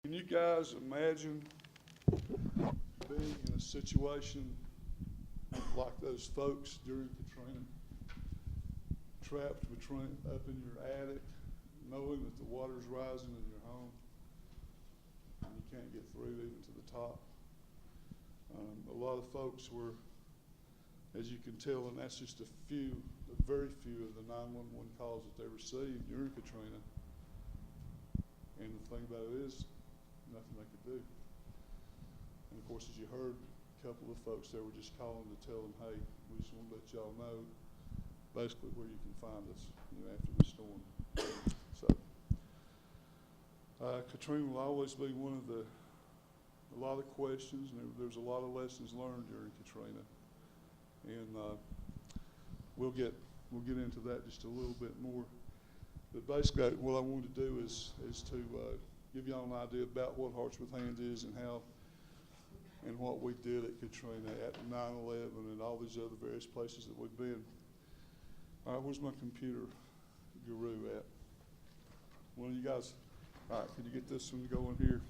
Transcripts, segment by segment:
Can you guys imagine being in a situation like those folks during Katrina, trapped up in your attic, knowing that the water's rising in your home and you can't get through even to the top? A lot of folks were, as you can tell, and that's just a very few of the 911 calls that they received during Katrina. And the thing about it is, nothing they could do. And of course, as you heard, a couple of folks there were just calling to tell them, hey, we just want to let y'all know basically where you can find us, after the storm. So, Katrina will always be one of a lot of questions, and there's a lot of lessons learned during Katrina. And we'll get into that just a little bit more. But basically, what I wanted to do is to give y'all an idea about what Hearts with Hands is and how and what we did at Katrina, at 9/11, and all these other various places that we've been. All right, where's my computer guru at? One of you guys, all right, can you get this one going here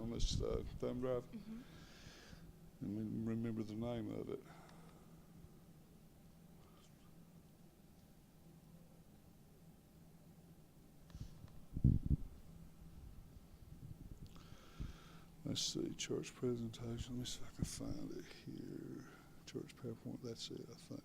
on this thumb drive? Mm-hmm. And remember the name of it. Let's see, church presentation. Let me see if I can find it here. Church PowerPoint, that's it, I think.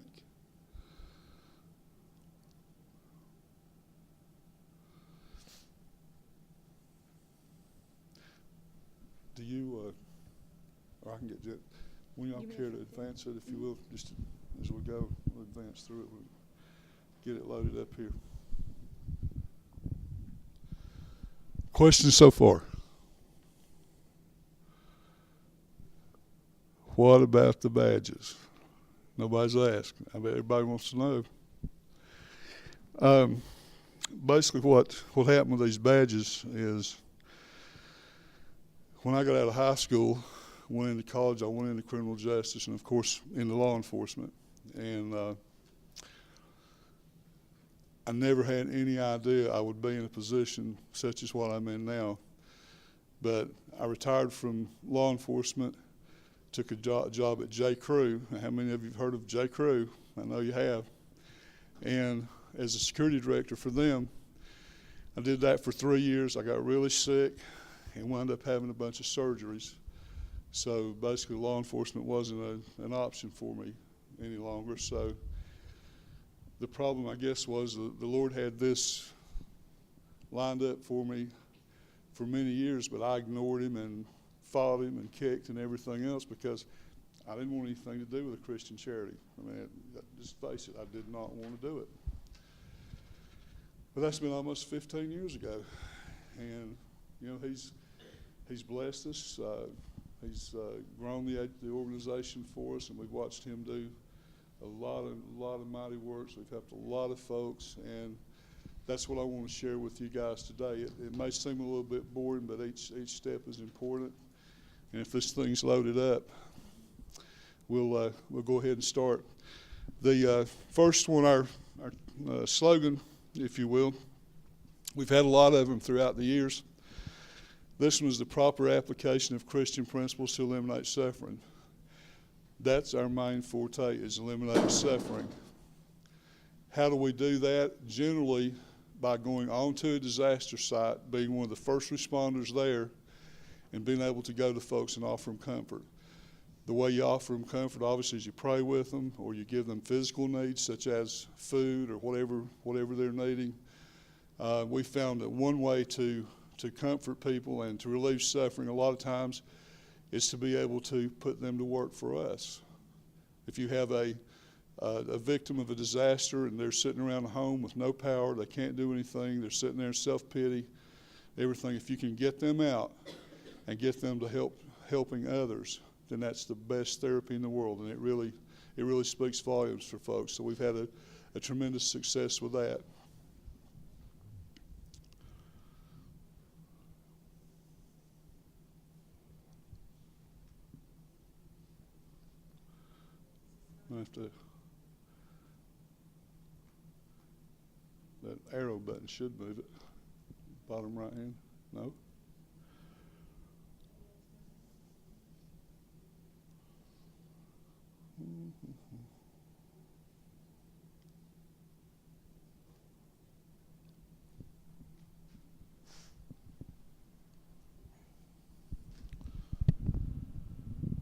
Do you, or I can get it, when y'all care to advance it, if you will, just as we go, we'll advance through it. We'll get it loaded up here. Questions so far? What about the badges? Nobody's asked. I bet everybody wants to know. Basically, what happened with these badges is when I got out of high school, went into college, I went into criminal justice and, of course, into law enforcement. And I never had any idea I would be in a position such as what I'm in now. But I retired from law enforcement, took a job at J. Crew. How many of you have heard of J. Crew? I know you have. And as a security director for them, I did that for 3 years. I got really sick and wound up having a bunch of surgeries. So basically law enforcement wasn't an option for me any longer. So the problem, I guess, was the Lord had this lined up for me for many years, but I ignored him and fought him and kicked and everything else because I didn't want anything to do with a Christian charity. I mean, just face it, I did not want to do it. But that's been almost 15 years ago. And, he's blessed us. He's grown the organization for us, and we've watched him do a lot of mighty works. We've helped a lot of folks, and that's what I want to share with you guys today. It may seem a little bit boring, but each step is important. And if this thing's loaded up, we'll go ahead and start. The first one, our slogan, if you will, we've had a lot of them throughout the years. This one is the proper application of Christian principles to eliminate suffering. That's our main forte, is eliminating suffering. How do we do that? Generally, by going onto a disaster site, being one of the first responders there, and being able to go to folks and offer them comfort. The way you offer them comfort, obviously, is you pray with them, or you give them physical needs, such as food or whatever they're needing. We found that one way to comfort people and to relieve suffering a lot of times is to be able to put them to work for us. If you have a victim of a disaster and they're sitting around a home with no power, they can't do anything, they're sitting there in self-pity, everything, if you can get them out and get them to helping others, then that's the best therapy in the world, and it really speaks volumes for folks. So we've had a tremendous success with that. I have to. That arrow button should move it. Bottom right hand. No.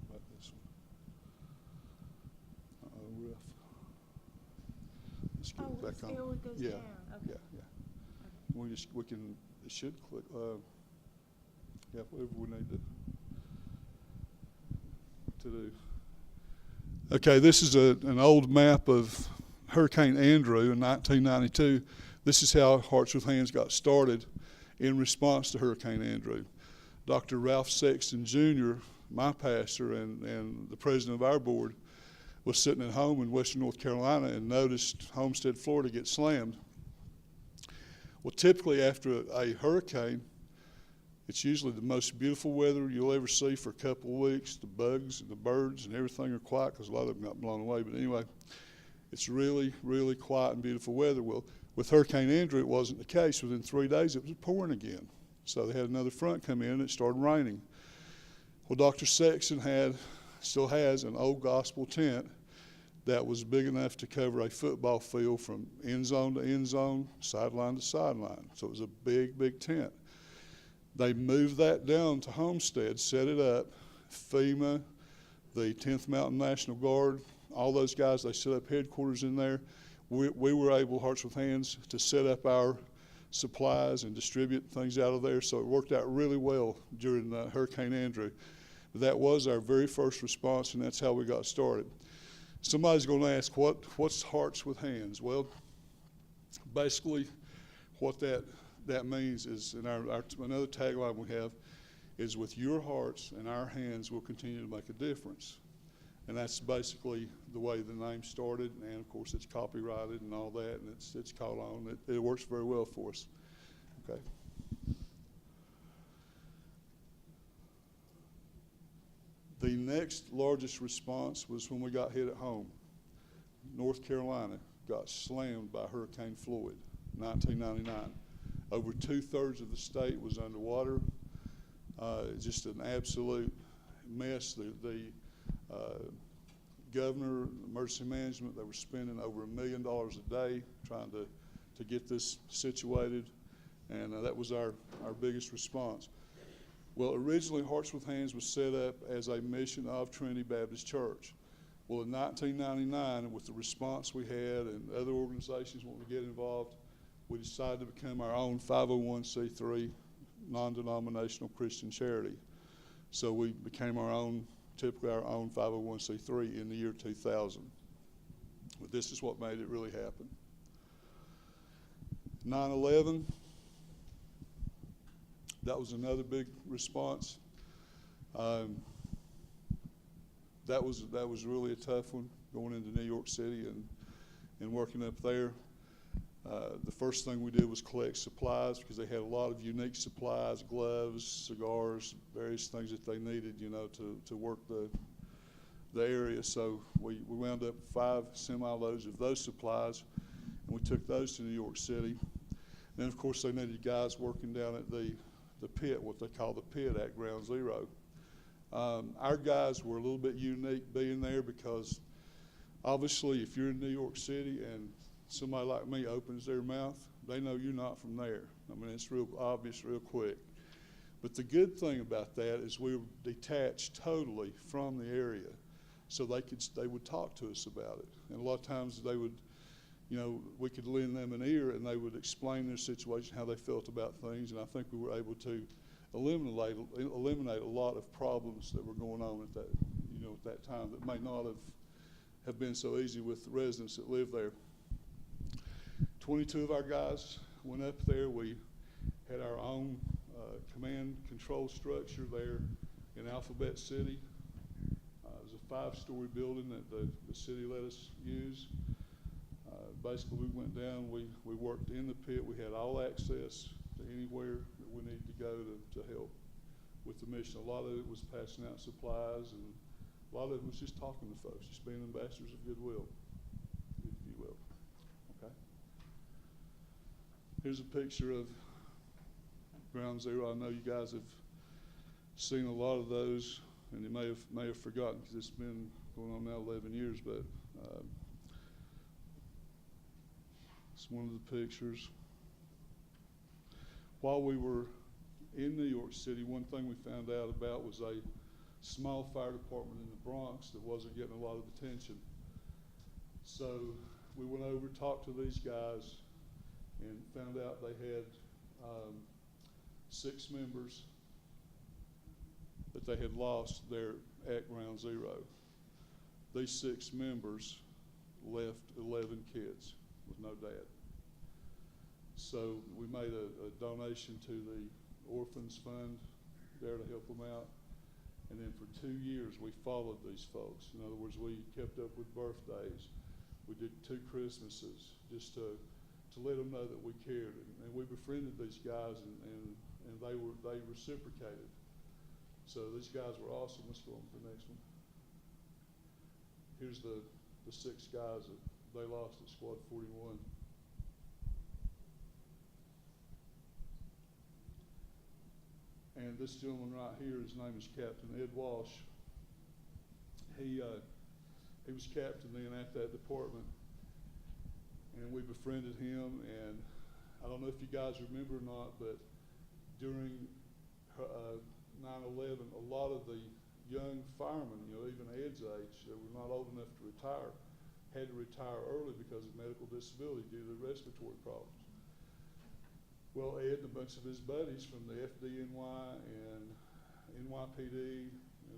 About this one. Rough. Let's get it back on. It goes Yeah, down. Okay. yeah. We can, it should click, yeah, whatever we need to do. Okay, this is an old map of Hurricane Andrew in 1992. This is how Hearts with Hands got started in response to Hurricane Andrew. Dr. Ralph Sexton Jr., my pastor and the president of our board, was sitting at home in western North Carolina and noticed Homestead, Florida get slammed. Well, typically after a hurricane, it's usually the most beautiful weather you'll ever see for a couple of weeks. The bugs and the birds and everything are quiet because a lot of them got blown away. But anyway, it's really, really quiet and beautiful weather. Well, with Hurricane Andrew, it wasn't the case. Within 3 days, it was pouring again. So they had another front come in and it started raining. Well, Dr. Sexton still has an old gospel tent that was big enough to cover a football field from end zone to end zone, sideline to sideline. So it was a big, big tent. They moved that down to Homestead, set it up. FEMA, the 10th Mountain National Guard, all those guys, they set up headquarters in there. We were able, Hearts with Hands, to set up our supplies and distribute things out of there. So it worked out really well during Hurricane Andrew. That was our very first response, and that's how we got started. Somebody's going to ask, what's Hearts with Hands? Well, basically, what that means is, in another tagline we have, is with your hearts and our hands, we'll continue to make a difference. And that's basically the way the name started, and of course it's copyrighted and all that, and it's caught on. It works very well for us. Okay. The next largest response was when we got hit at home. North Carolina got slammed by Hurricane Floyd, 1999. Over 2/3 of the state was underwater. Just an absolute mess. The governor, emergency management, they were spending over $1 million a day trying to get this situated, and that was our biggest response. Well, originally Hearts with Hands was set up as a mission of Trinity Baptist Church. Well, in 1999, with the response we had and other organizations wanting to get involved, we decided to become our own 501c3 non-denominational Christian charity. So we became typically our own 501c3 in the year 2000. But this is what made it really happen. 9/11, that was another big response. That was really a tough one, going into New York City and working up there. The first thing we did was collect supplies, because they had a lot of unique supplies, gloves, cigars, various things that they needed, to work the area. So we wound up 5 semi-loads of those supplies, and we took those to New York City. Then, of course, they needed guys working down at the pit, what they call the pit at Ground Zero. Our guys were a little bit unique being there, because obviously if you're in New York City and somebody like me opens their mouth, they know you're not from there. I mean, it's real obvious real quick. But the good thing about that is we were detached totally from the area, so they would talk to us about it. And a lot of times they would, we could lend them an ear, and they would explain their situation, how they felt about things, and I think we were able to eliminate a lot of problems that were going on at that time that may not have been so easy with the residents that live there. 22 of our guys went up there. We had our own command control structure there in Alphabet City. It was a 5-story building that the city let us use. Basically, we went down, we worked in the pit. We had all access to anywhere that we needed to go to help with the mission. A lot of it was passing out supplies, and a lot of it was just talking to folks, just being ambassadors of goodwill, if you will. Okay. Here's a picture of Ground Zero. I know you guys have seen a lot of those, and you may have forgotten, because it's been going on now 11 years, but it's one of the pictures. While we were in New York City, one thing we found out about was a small fire department in the Bronx that wasn't getting a lot of attention. So we went over, talked to these guys, and found out they had 6 members that they had lost there at Ground Zero. These 6 members left 11 kids with no dad. So we made a donation to the Orphans Fund there to help them out. And then for 2 years, we followed these folks. In other words, we kept up with birthdays. We did 2 Christmases just to let them know that we cared. And we befriended these guys, and they reciprocated. So these guys were awesome. Let's go on to the next one. Here's the 6 guys that they lost at Squad 41. And this gentleman right here, his name is Captain Ed Walsh. He was captain then at that department, and we befriended him. And I don't know if you guys remember or not, but during 9/11, a lot of the young firemen, even Ed's age, that were not old enough to retire, had to retire early because of medical disability due to respiratory problems. Well, Ed and a bunch of his buddies from the FDNY and NYPD,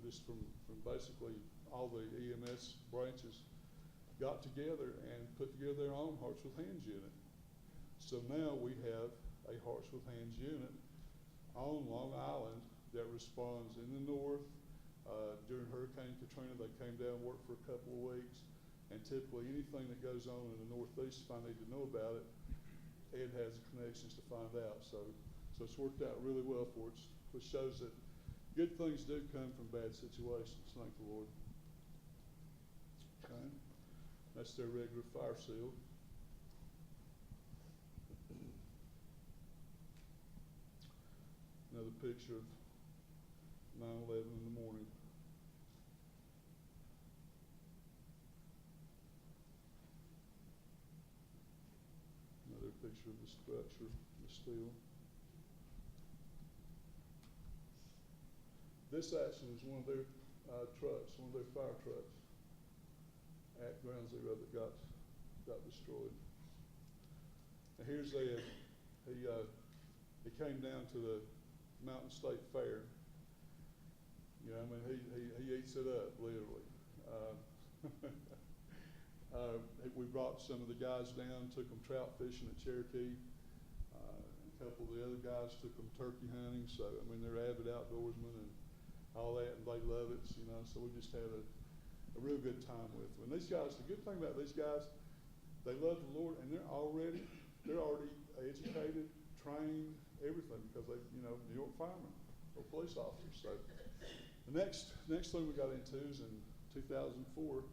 just from basically all the EMS branches, got together and put together their own Hearts with Hands unit. So now we have a Hearts with Hands unit on Long Island that responds in the north. During Hurricane Katrina, they came down and worked for a couple of weeks. And typically anything that goes on in the Northeast, if I need to know about it, Ed has the connections to find out. So it's worked out really well for us, which shows that good things do come from bad situations. Thank the Lord. Okay. That's their regular fire seal. Another picture of 9/11 in the morning. Another picture of the structure, the steel. This actually is one of their trucks, one of their fire trucks at Ground Zero that got destroyed. Now here's Ed. He came down to the Mountain State Fair. He eats it up, literally. We brought some of the guys down, took them trout fishing at Cherokee. A couple of the other guys took them turkey hunting. So, they're avid outdoorsmen and all that, and they love it, so we just had a real good time with them. And these guys, the good thing about these guys, they love the Lord, and they're already educated, trained, everything, because they, New York firemen or police officers. So the next thing we got into is in 2004,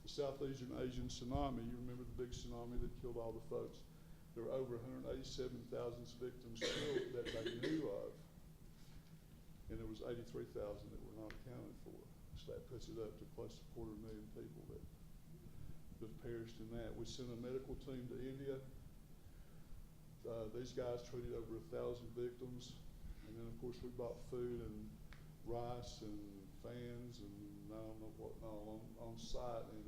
the Southeast Asian tsunami. You remember the big tsunami that killed all the folks? There were over 187,000 victims still that they knew of, and there was 83,000 that were not accounted for. So that puts it up to close to 250,000 people that perished in that. We sent a medical team to India. These guys treated over 1,000 victims, and then of course we bought food and rice and fans and I don't know what on site and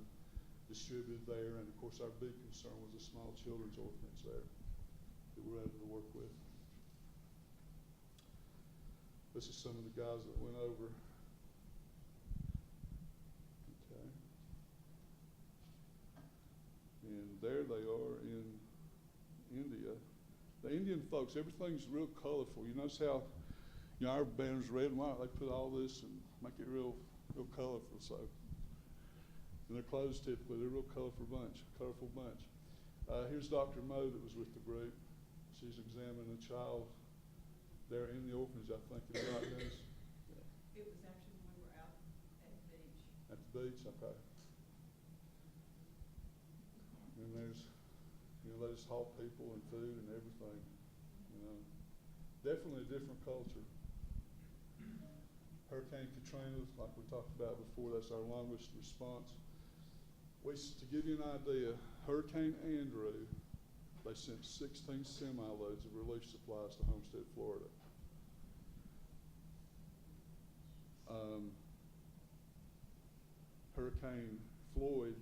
distributed there. And of course our big concern was a small children's orphanage there that we're able to work with. This is some of the guys that went over. Okay. And there they are in India. The Indian folks, everything's real colorful. You notice how, our banner's red and white. They put all this and make it real colorful. So, and their clothes typically, they're a real colorful bunch. Here's Dr. Moe that was with the group. She's examining a child there in the orphanage, I think, is right, Dennis? Yeah. It was actually when we were out at the beach. At the beach, okay. And there's, they just haul people and food and everything, Definitely a different culture. Hurricane Katrina, like we talked about before, that's our longest response. To give you an idea, Hurricane Andrew, they sent 16 semi-loads of relief supplies to Homestead, Florida. Hurricane Floyd,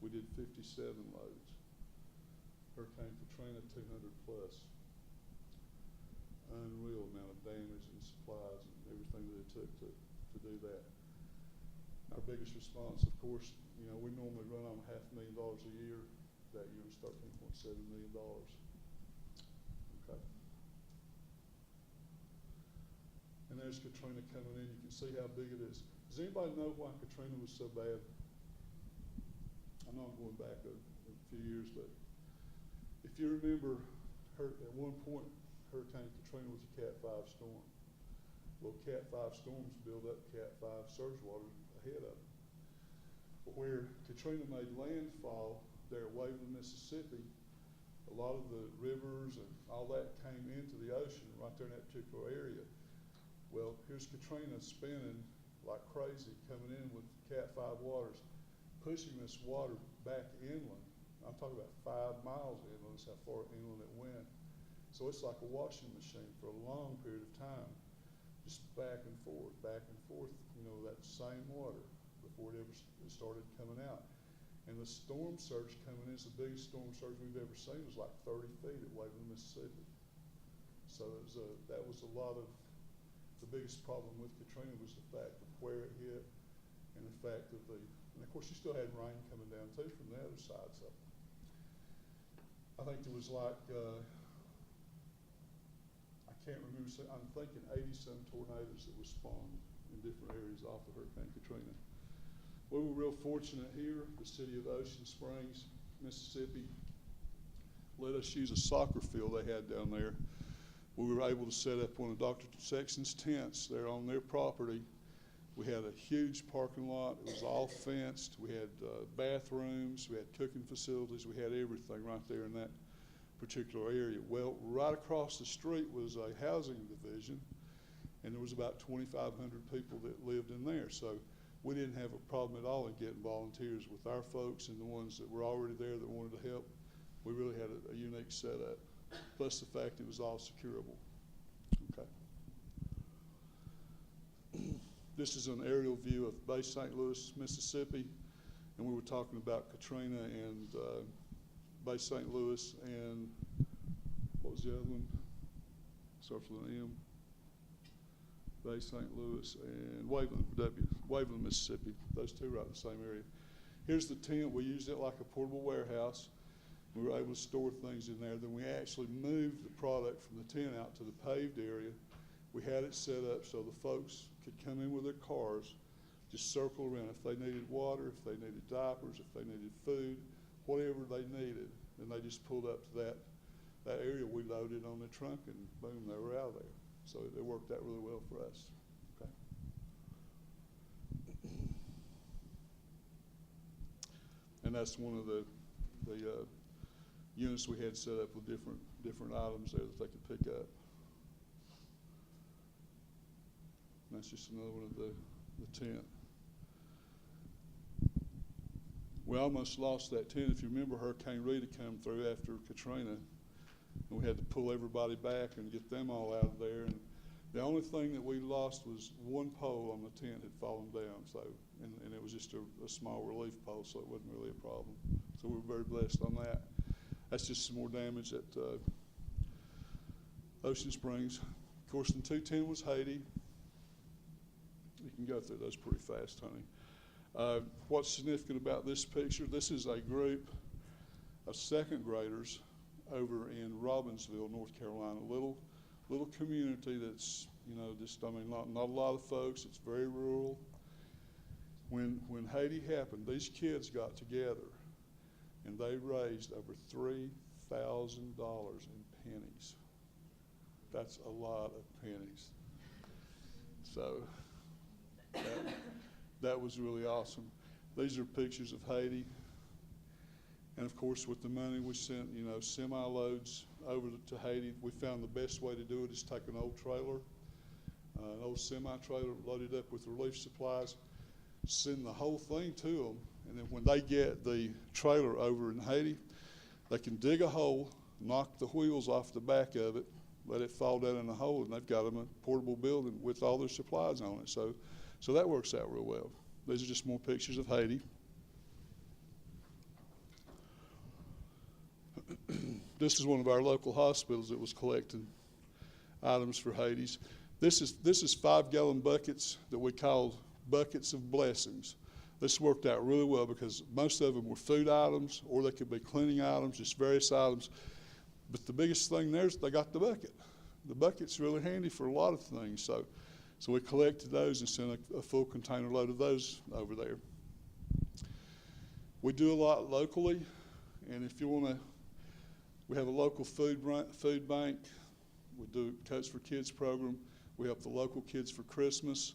we did 57 loads. Hurricane Katrina, 200 plus. Unreal amount of damage and supplies and everything that it took to do that. Our biggest response, of course, you know, we normally run on $500,000 a year. That year was $13.7 million. Okay. And there's Katrina coming in. You can see how big it is. Does anybody know why Katrina was so bad? I know I'm going back a few years, but if you remember, at one point, Hurricane Katrina was a Cat 5 storm. Well, Cat 5 storms build up Cat 5 surge water ahead of them. But where Katrina made landfall there at Waveland, Mississippi, a lot of the rivers and all that came into the ocean right there in that particular area. Well, here's Katrina spinning like crazy, coming in with Cat 5 waters, pushing this water back inland. I'm talking about 5 miles inland, that's how far inland it went. So it's like a washing machine for a long period of time, just back and forth, you know, that same water before it ever started coming out. And the storm surge coming in, it's the biggest storm surge we've ever seen. It was like 30 feet at Waveland, Mississippi. So that was a lot of, the biggest problem with Katrina was the fact of where it hit and the fact of and of course you still had rain coming down too from the other side. So I think there was like, I can't remember, I'm thinking 80-some tornadoes that were spawned in different areas off of Hurricane Katrina. We were real fortunate here. The city of Ocean Springs, Mississippi, let us use a soccer field they had down there. We were able to set up one of Dr. Sexton's tents there on their property. We had a huge parking lot. It was all fenced. We had bathrooms. We had cooking facilities. We had everything right there in that particular area. Well, right across the street was a housing division, and there was about 2,500 people that lived in there. So we didn't have a problem at all in getting volunteers with our folks and the ones that were already there that wanted to help. We really had a unique setup, plus the fact it was all securable. Okay. This is an aerial view of Bay St. Louis, Mississippi, and we were talking about Katrina and Bay St. Louis and what was the other one? Starts with an M. Bay St. Louis and Waveland, Mississippi. Those two right in the same area. Here's the tent. We used it like a portable warehouse. We were able to store things in there. Then we actually moved the product from the tent out to the paved area. We had it set up so the folks could come in with their cars, just circle around. If they needed water, if they needed diapers, if they needed food, whatever they needed, then they just pulled up to that area. We loaded on the trunk and boom, they were out of there. So it worked out really well for us. Okay. And that's one of the units we had set up with different items there that they could pick up. And that's just another one of the tent. We almost lost that tent. If you remember, Hurricane Rita came through after Katrina, and we had to pull everybody back and get them all out of there. And the only thing that we lost was one pole on the tent had fallen down. So, and it was just a small relief pole, so it wasn't really a problem. So we were very blessed on that. That's just some more damage at Ocean Springs. Of course, in 210 was Haiti. You can go through those pretty fast, honey. What's significant about this picture, this is a group of second graders over in Robbinsville, North Carolina, little community that's, you know, just, I mean, not a lot of folks. It's very rural. When Haiti happened, these kids got together and they raised over $3,000 in pennies. That's a lot of pennies. So that was really awesome. These are pictures of Haiti. And of course, with the money we sent, you know, semi-loads over to Haiti. We found the best way to do it is take an old trailer. an old semi-trailer loaded up with relief supplies, send the whole thing to them, and then when they get the trailer over in Haiti, they can dig a hole, knock the wheels off the back of it, let it fall down in the hole, and they've got them a portable building with all their supplies on it. So that works out real well. These are just more pictures of Haiti. This is one of our local hospitals that was collecting items for Haiti's. This is 5-gallon buckets that we call buckets of blessings. This worked out really well because most of them were food items, or they could be cleaning items, just various items. But the biggest thing there is they got the bucket. The bucket's really handy for a lot of things. So we collected those and sent a full container load of those over there. We do a lot locally, and if you want to, we have a local food bank. We do Coats for Kids program. We help the local kids for Christmas.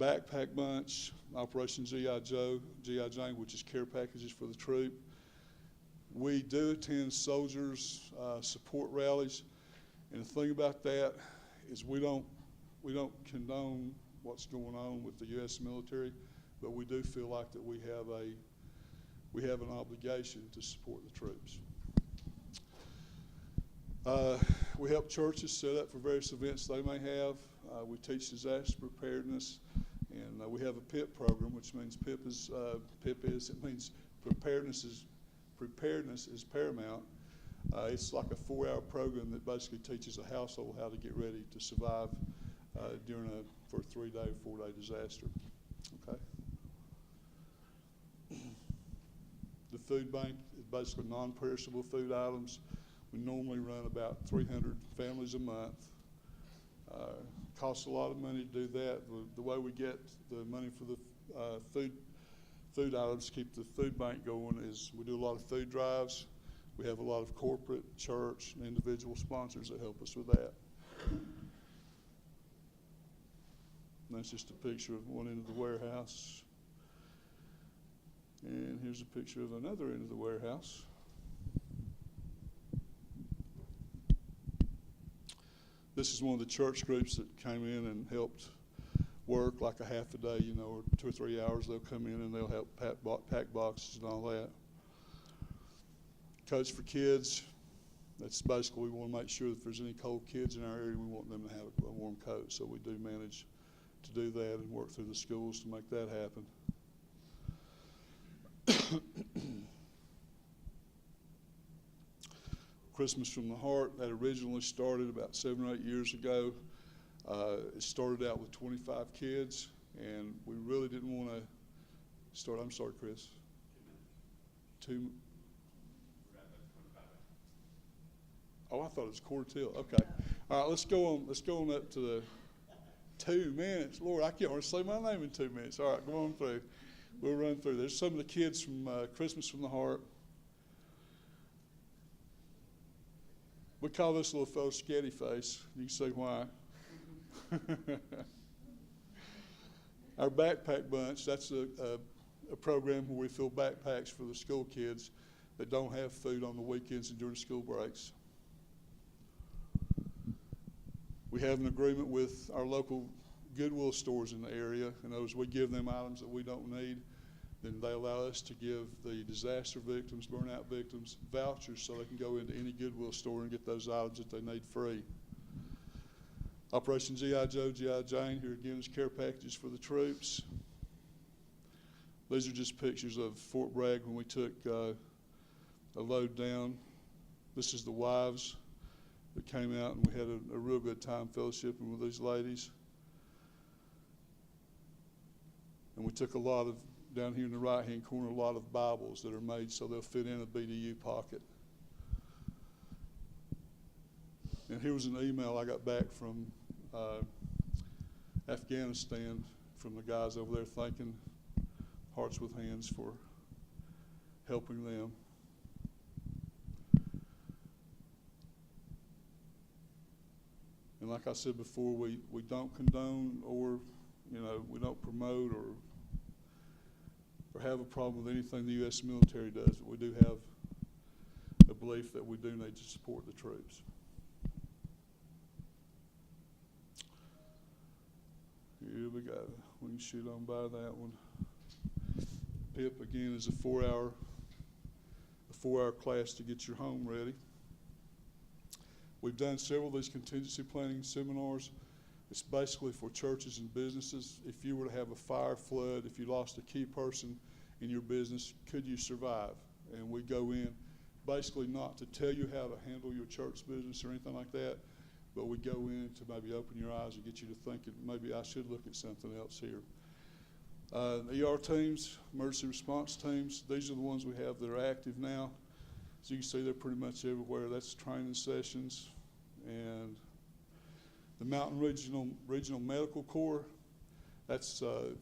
Backpack Bunch, Operation G.I. Jane, which is care packages for the troop. We do attend soldiers' support rallies, and the thing about that is we don't condone what's going on with the U.S. military, but we do feel like that we have an obligation to support the troops. We help churches set up for various events they may have. We teach disaster preparedness, and we have a PIP program, which means it means preparedness is paramount. It's like a 4-hour program that basically teaches a household how to get ready to survive for a 3-day, 4-day disaster. Okay. The food bank is basically non-perishable food items. We normally run about 300 families a month. Costs a lot of money to do that. The way we get the money for the food items to keep the food bank going is we do a lot of food drives. We have a lot of corporate, church, and individual sponsors that help us with that. And that's just a picture of one end of the warehouse. And here's a picture of another end of the warehouse. This is one of the church groups that came in and helped work like a half a day, or 2 or 3 hours. They'll come in and they'll help pack boxes and all that. Coats for Kids, that's basically we want to make sure that if there's any cold kids in our area, we want them to have a warm coat. So we do manage to do that and work through the schools to make that happen. Christmas from the Heart, that originally started about 7 or 8 years ago. It started out with 25 kids, and we really didn't want to start. I'm sorry, Chris. 2. Oh, I thought it was quarter till. Okay. All right, let's go on up to the 2 minutes. Lord, I can't hardly say my name in 2 minutes. All right, go on through. We'll run through. There's some of the kids from Christmas from the Heart. We call this little fellow Scatty Face. You can see why. Our Backpack Bunch, that's a program where we fill backpacks for the school kids that don't have food on the weekends and during school breaks. We have an agreement with our local Goodwill stores in the area, and those we give them items that we don't need. Then they allow us to give the disaster victims, burnout victims, vouchers so they can go into any Goodwill store and get those items that they need free. Operation G.I. Jane, here again is care packages for the troops. These are just pictures of Fort Bragg when we took a load down. This is the wives that came out, and we had a real good time fellowshipping with these ladies. And we took a lot of, down here in the right-hand corner, a lot of Bibles that are made so they'll fit in a BDU pocket. And here was an email I got back from Afghanistan from the guys over there thanking Hearts with Hands for helping them. And like I said before, we don't condone or, we don't promote or have a problem with anything the U.S. military does, but we do have a belief that we do need to support the troops. Here we go. We can shoot on by that one. PIP again is a four-hour class to get your home ready. We've done several of these contingency planning seminars. It's basically for churches and businesses. If you were to have a fire, flood, if you lost a key person in your business, could you survive? And we go in basically not to tell you how to handle your church business or anything like that, but we go in to maybe open your eyes and get you to thinking, maybe I should look at something else here. ER teams, emergency response teams, these are the ones we have that are active now. As you can see, they're pretty much everywhere. That's training sessions. And the Mountain Regional Medical Corps, that's 2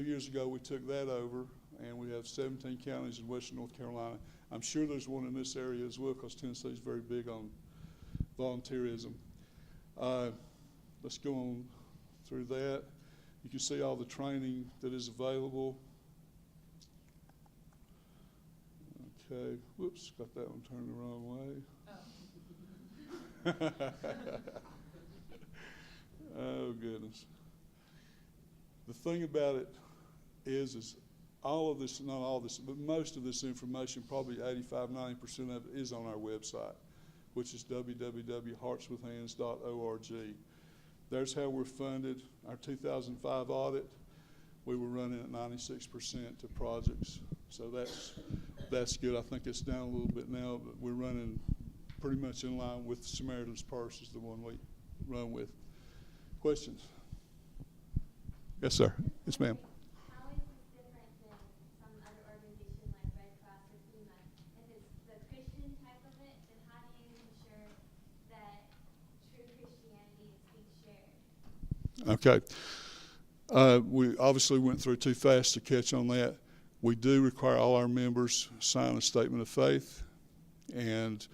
years ago we took that over, and we have 17 counties in western North Carolina. I'm sure there's one in this area as well because Tennessee is very big on volunteerism. Let's go on through that. You can see all the training that is available. Okay, whoops, got that one turned the wrong way. Oh, goodness. The thing about it is all of this, not all this, but most of this information, probably 85–90% of it is on our website, which is www.heartswithhands.org. There's how we're funded. Our 2005 audit, we were running at 96% to projects. So that's good. I think it's down a little bit now, but we're running pretty much in line with Samaritan's Purse is the one we run with. Questions? Yes, sir. Yes, ma'am. How is this different than some other organization like Red Cross or FEMA? If it's the Christian type of it, then how do you ensure that true Christianity is being shared? Okay. We obviously went through too fast to catch on that. We do require all our members sign a statement of faith, and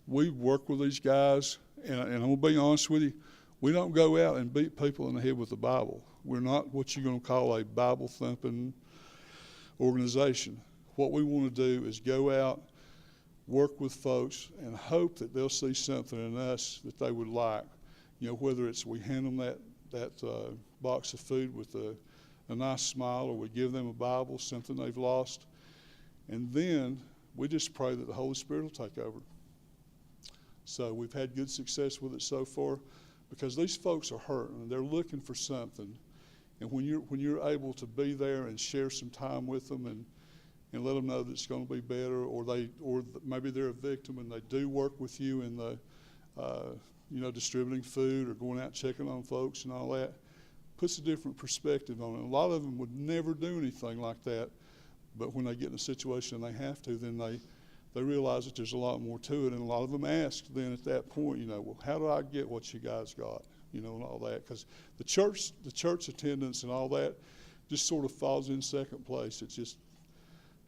we work with these guys, and I'm going to be honest with you, we don't go out and beat people in the head with the Bible. We're not what you're going to call a Bible-thumping organization. What we want to do is go out, work with folks, and hope that they'll see something in us that they would like. You know, whether it's we hand them that box of food with a nice smile, or we give them a Bible, something they've lost, and then we just pray that the Holy Spirit will take over. So we've had good success with it so far because these folks are hurting and they're looking for something. And when you're able to be there and share some time with them and let them know that it's going to be better, or maybe they're a victim and they do work with you in the distributing food or going out checking on folks and all that, puts a different perspective on it. A lot of them would never do anything like that, but when they get in a situation and they have to, then they realize that there's a lot more to it, and a lot of them ask then at that point, well, how do I get what you guys got, and all that, because the church attendance and all that just sort of falls in second place. It's just,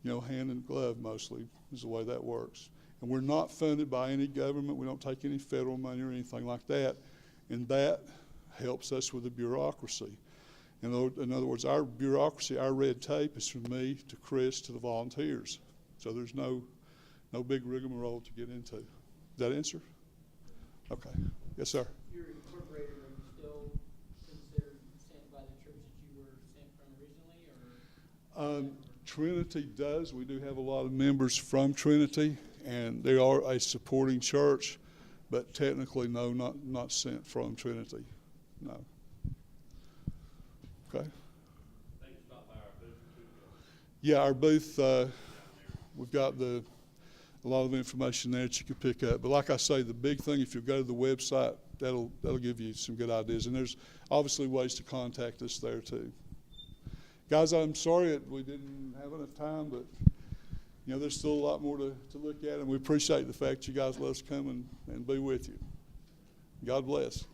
hand in glove mostly is the way that works. And we're not funded by any government. We don't take any federal money or anything like that, and that helps us with the bureaucracy. In other words, our bureaucracy, our red tape is from me to Chris to the volunteers. So there's no big rigmarole to get into. Does that answer? Okay. Yes, sir. You're incorporated. Are you still considered sent by the church that you were sent from originally, or? Trinity does. We do have a lot of members from Trinity, and they are a supporting church, but technically, no, not sent from Trinity. No. Okay. They can stop by our booth too. Yeah, our booth, we've got a lot of information there that you can pick up. But like I say, the big thing, if you go to the website, that'll give you some good ideas. And there's obviously ways to contact us there too. Guys, I'm sorry that we didn't have enough time, but there's still a lot more to look at, and we appreciate the fact you guys let us come and be with you. God bless.